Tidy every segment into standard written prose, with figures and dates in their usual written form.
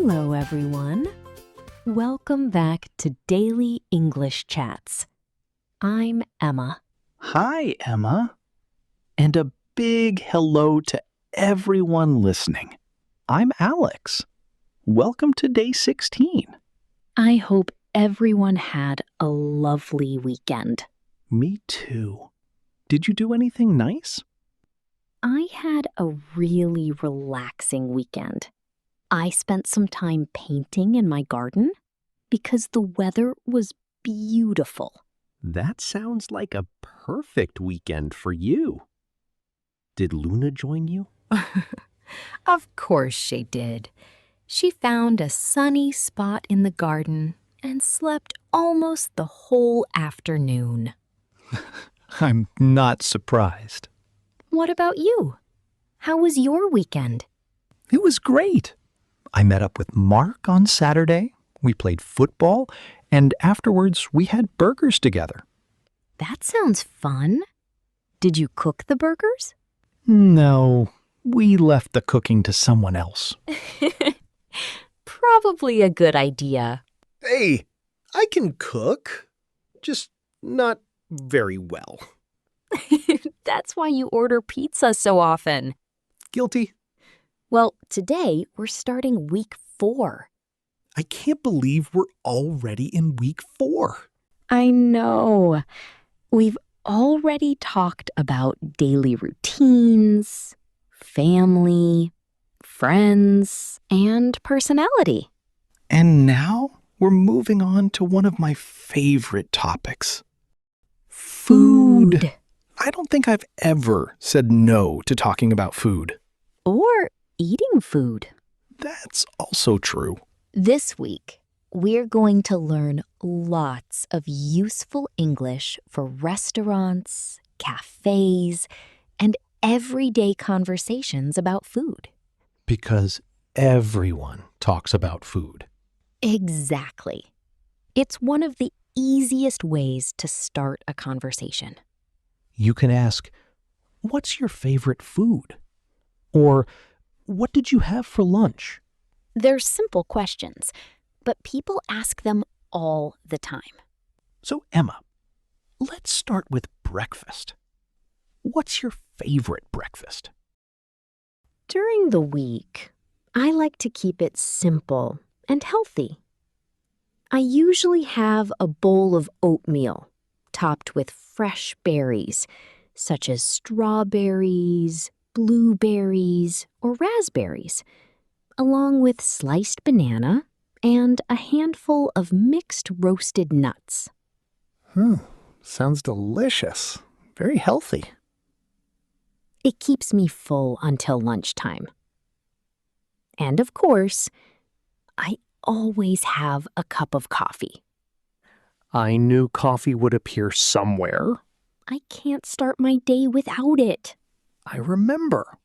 Hello, everyone. Welcome back to Daily English Chats. I'm Emma. Hi, Emma. And a big hello to everyone listening. I'm Alex. Welcome to day 16. I hope everyone had a lovely weekend. Me too. Did you do anything nice? I had a really relaxing weekend. I spent some time painting in my garden because the weather was beautiful. That sounds like a perfect weekend for you. Did Luna join you? Of course she did. She found a sunny spot in the garden and slept almost the whole afternoon. I'm not surprised. What about you? How was your weekend? It was great. I met up with Mark on Saturday. We played football, and afterwards we had burgers together. That sounds fun. Did you cook the burgers? No, we left the cooking to someone else. Probably a good idea. Hey, I can cook, just not very well. That's why you order pizza so often. Guilty. Well, today we're starting week 4. I can't believe we're already in week 4. I know. We've already talked about daily routines, family, friends, and personality. And now we're moving on to one of my favorite topics. Food. I don't think I've ever said no to talking about food. Or eating food. That's also true. This week, we're going to learn lots of useful English for restaurants, cafes, and everyday conversations about food. Because everyone talks about food. Exactly. It's one of the easiest ways to start a conversation. You can ask, "What's your favorite food?" Or, "What did you have for lunch?" They're simple questions, but people ask them all the time. So, Emma, let's start with breakfast. What's your favorite breakfast? During the week, I like to keep it simple and healthy. I usually have a bowl of oatmeal topped with fresh berries, such as strawberries, blueberries, or raspberries, along with sliced banana and a handful of mixed roasted nuts. Sounds delicious. Very healthy. It keeps me full until lunchtime. And of course, I always have a cup of coffee. I knew coffee would appear somewhere. I can't start my day without it. I remember.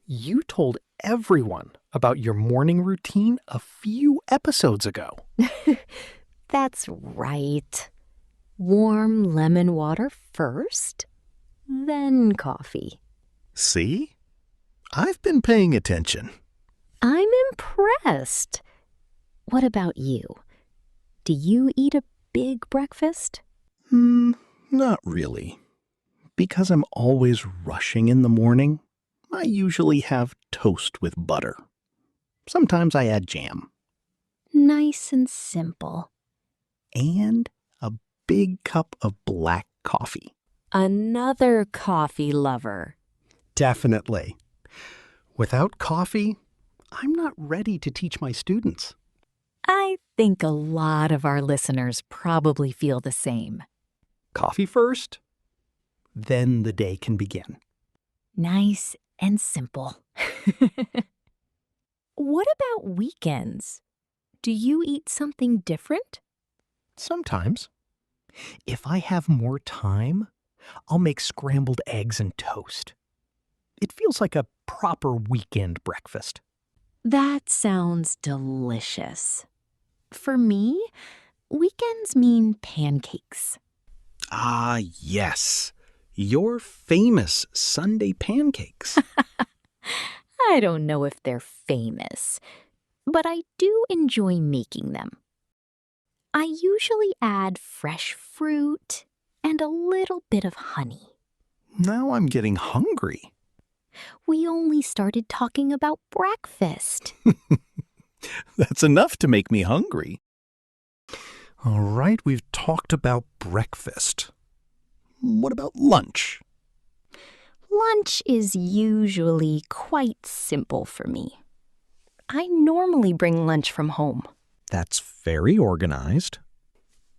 You told everyone about your morning routine a few episodes ago. That's right. Warm lemon water first, then coffee. See? I've been paying attention. I'm impressed. What about you? Do you eat a big breakfast? Not really. Because I'm always rushing in the morning, I usually have toast with butter. Sometimes I add jam. Nice and simple. And a big cup of black coffee. Another coffee lover. Definitely. Without coffee, I'm not ready to teach my students. I think a lot of our listeners probably feel the same. Coffee first, then the day can begin. Nice and simple. What about weekends? Do you eat something different? Sometimes. If I have more time, I'll make scrambled eggs and toast. It feels like a proper weekend breakfast. That sounds delicious. For me, weekends mean pancakes. Ah, yes. Your famous Sunday pancakes. I don't know if they're famous. but I do enjoy making them. I usually add fresh fruit and a little bit of honey. Now I'm getting hungry. We only started talking about breakfast. That's enough to make me hungry. All right, we've talked about breakfast. What about lunch? Lunch is usually quite simple for me. I normally bring lunch from home. That's very organized.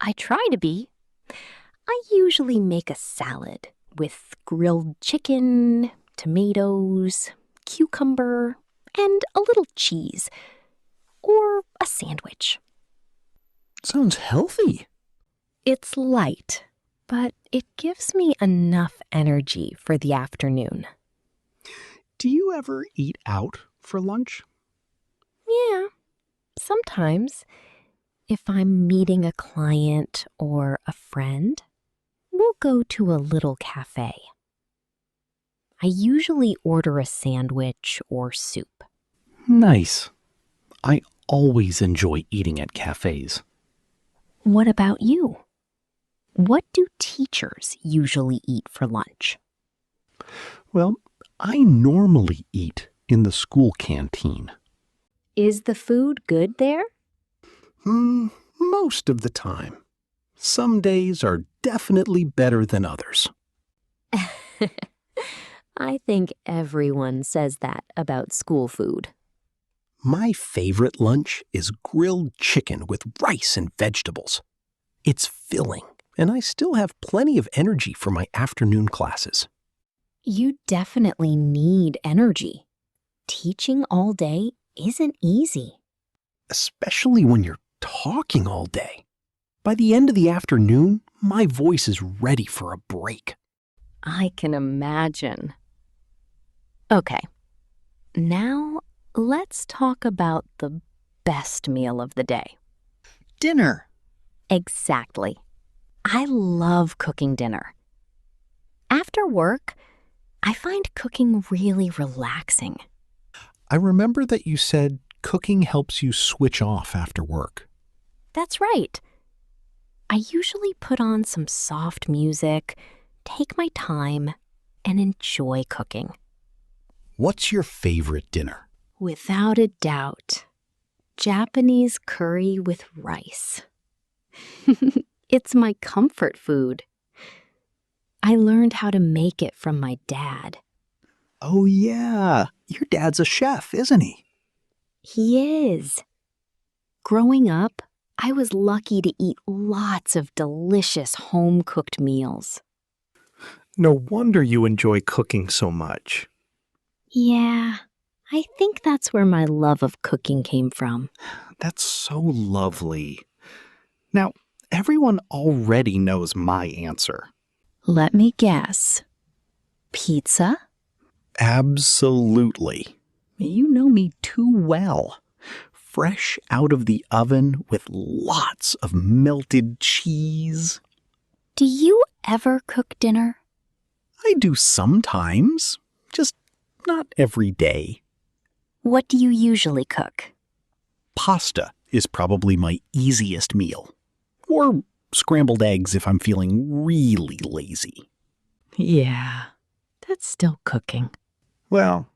I try to be. I usually make a salad with grilled chicken, tomatoes, cucumber, and a little cheese, or a sandwich. Sounds healthy. It's light, but it gives me enough energy for the afternoon. Do you ever eat out for lunch? Yeah, sometimes. If I'm meeting a client or a friend, we'll go to a little cafe. I usually order a sandwich or soup. Nice. I always enjoy eating at cafes. What about you? What do teachers usually eat for lunch? Well, I normally eat in the school canteen. Is the food good there? Most of the time. Some days are definitely better than others. I think everyone says that about school food. My favorite lunch is grilled chicken with rice and vegetables. It's filling, and I still have plenty of energy for my afternoon classes. You definitely need energy. Teaching all day isn't easy. Especially when you're talking all day. By the end of the afternoon, my voice is ready for a break. I can imagine. Okay, now let's talk about the best meal of the day. Dinner. Exactly. I love cooking dinner. After work, I find cooking really relaxing. I remember that you said cooking helps you switch off after work. That's right. I usually put on some soft music, take my time, and enjoy cooking. What's your favorite dinner? Without a doubt, Japanese curry with rice. It's my comfort food. I learned how to make it from my dad. Oh yeah, your dad's a chef, isn't he? He is. Growing up, I was lucky to eat lots of delicious home-cooked meals. No wonder you enjoy cooking so much. Yeah, I think that's where my love of cooking came from. That's so lovely. Now, everyone already knows my answer. Let me guess. Pizza? Absolutely. You know me too well. Fresh out of the oven with lots of melted cheese. Do you ever cook dinner? I do sometimes, just not every day. What do you usually cook? Pasta is probably my easiest meal. Or scrambled eggs if I'm feeling really lazy. Yeah, that's still cooking. Well,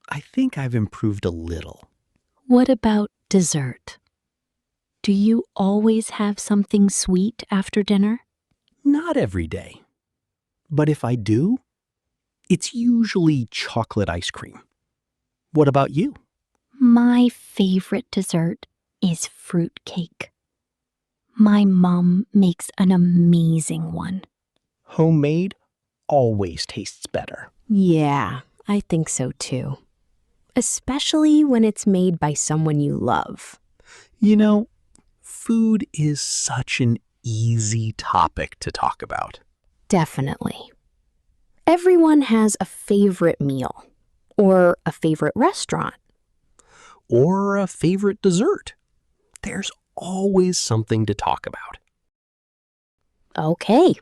I think I've improved a little. What about dessert? Do you always have something sweet after dinner? Not every day. But if I do, it's usually chocolate ice cream. What about you? My favorite dessert is fruit cake. My mom makes an amazing one. Homemade always tastes better. Yeah, I think so too. Especially when it's made by someone you love. You know, food is such an easy topic to talk about. Definitely. Everyone has a favorite meal or a favorite restaurant. Or a favorite dessert. There's always something to talk about. Okay,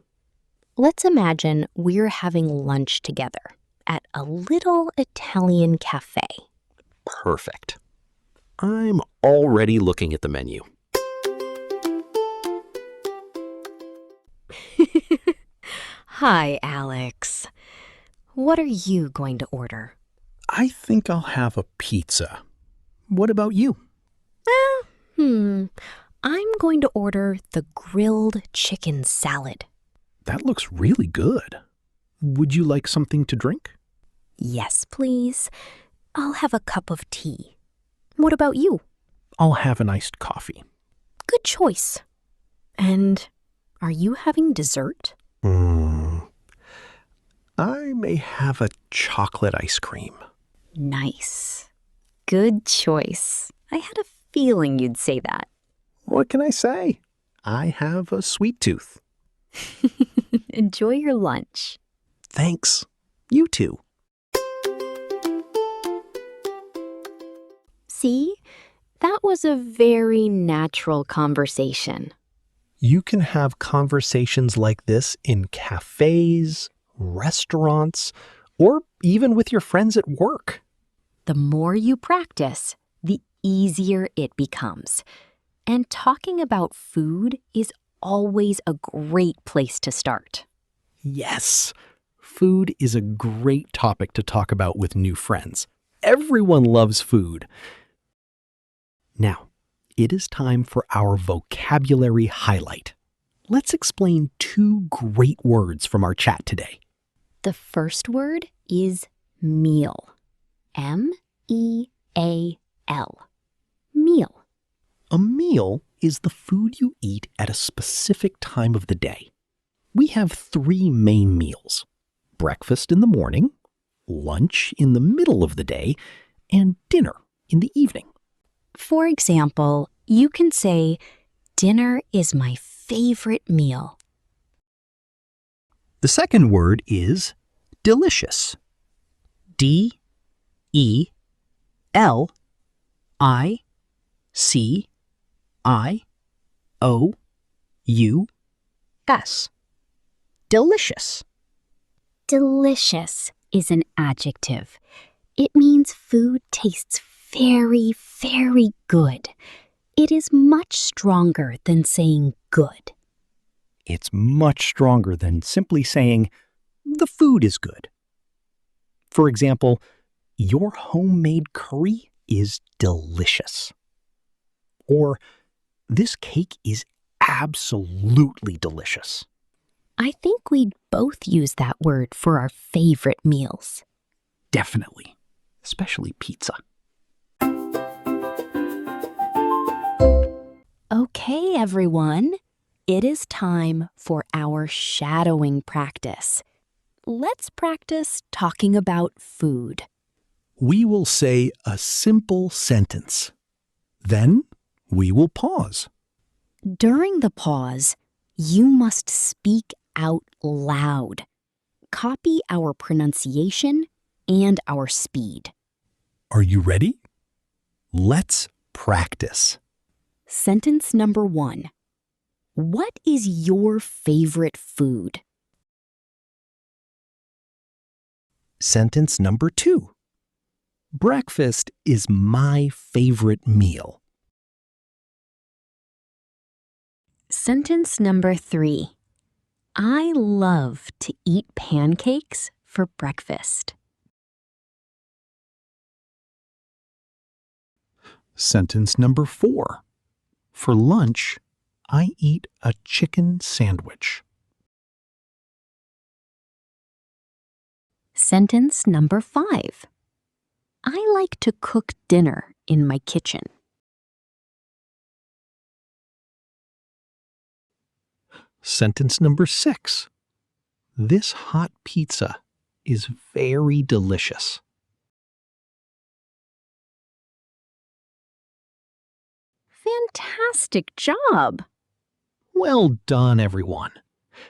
let's imagine we're having lunch together at a little Italian cafe. Perfect. I'm already looking at the menu. Hi, Alex. What are you going to order? I think I'll have a pizza. What about you? I'm going to order the grilled chicken salad. That looks really good. Would you like something to drink? Yes, please. I'll have a cup of tea. What about you? I'll have an iced coffee. Good choice. And are you having dessert? I may have a chocolate ice cream. Nice. Good choice. I had a feeling you'd say that. What can I say? I have a sweet tooth. Enjoy your lunch. Thanks. You too. See? That was a very natural conversation. You can have conversations like this in cafes, restaurants, or even with your friends at work. The more you practice, the easier it becomes. And talking about food is always a great place to start. Yes, food is a great topic to talk about with new friends. Everyone loves food. Now, it is time for our vocabulary highlight. Let's explain 2 great words from our chat today. The first word is meal. M-E-A-L. Meal. A meal is the food you eat at a specific time of the day. We have 3 main meals: breakfast in the morning, lunch in the middle of the day, and dinner in the evening. For example, you can say, dinner is my favorite meal. The second word is delicious. D-E-L-I-C-I-O-U-S. Delicious. Delicious is an adjective. It means food tastes very, very good. It is much stronger than saying good. It's much stronger than simply saying, the food is good. For example, your homemade curry is delicious. Or, this cake is absolutely delicious. I think we'd both use that word for our favorite meals. Definitely, especially pizza. Okay, everyone. It is time for our shadowing practice. Let's practice talking about food. We will say a simple sentence. Then we will pause. During the pause, you must speak out loud. Copy our pronunciation and our speed. Are you ready? Let's practice. Sentence number 1. What is your favorite food? Sentence number 2. Breakfast is my favorite meal. Sentence number 3. I love to eat pancakes for breakfast. Sentence number 4. For lunch, I eat a chicken sandwich. Sentence number 5. I like to cook dinner in my kitchen. Sentence number 6. This hot pizza is very delicious. Fantastic job! Well done, everyone.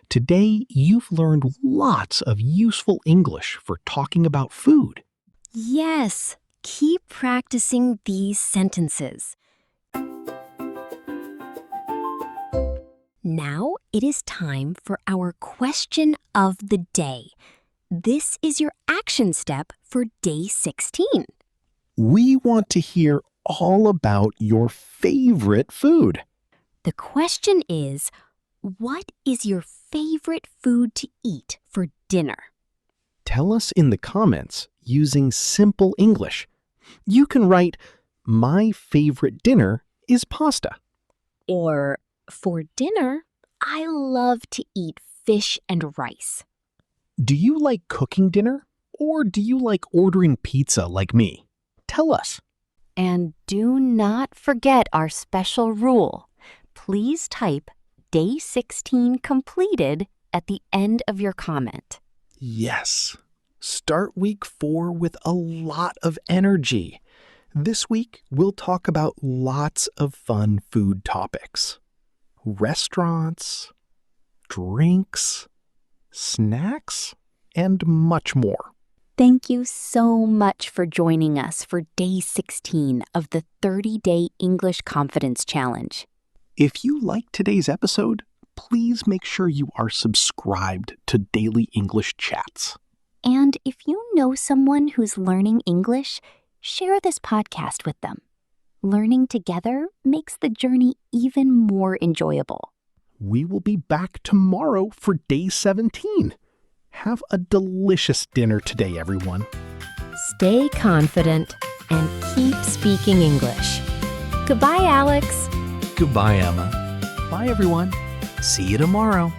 Today, you've learned lots of useful English for talking about food. Yes, keep practicing these sentences. Now it is time for our question of the day. This is your action step for day 16. We want to hear all about your favorite food. The question is, what is your favorite food to eat for dinner? Tell us in the comments using simple English. You can write, "My favorite dinner is pasta." Or, for dinner, I love to eat fish and rice. Do you like cooking dinner, or do you like ordering pizza like me? Tell us. And do not forget our special rule. Please type Day 16 completed at the end of your comment. Yes. Start week 4 with a lot of energy. This week, we'll talk about lots of fun food topics. Restaurants, drinks, snacks, and much more. Thank you so much for joining us for Day 16 of the 30-Day English Confidence Challenge. If you like today's episode, please make sure you are subscribed to Daily English Chats. And if you know someone who's learning English, share this podcast with them. Learning together makes the journey even more enjoyable. We will be back tomorrow for Day 17. Have a delicious dinner today, everyone. Stay confident and keep speaking English. Goodbye, Alex. Goodbye, Emma. Bye, everyone. See you tomorrow.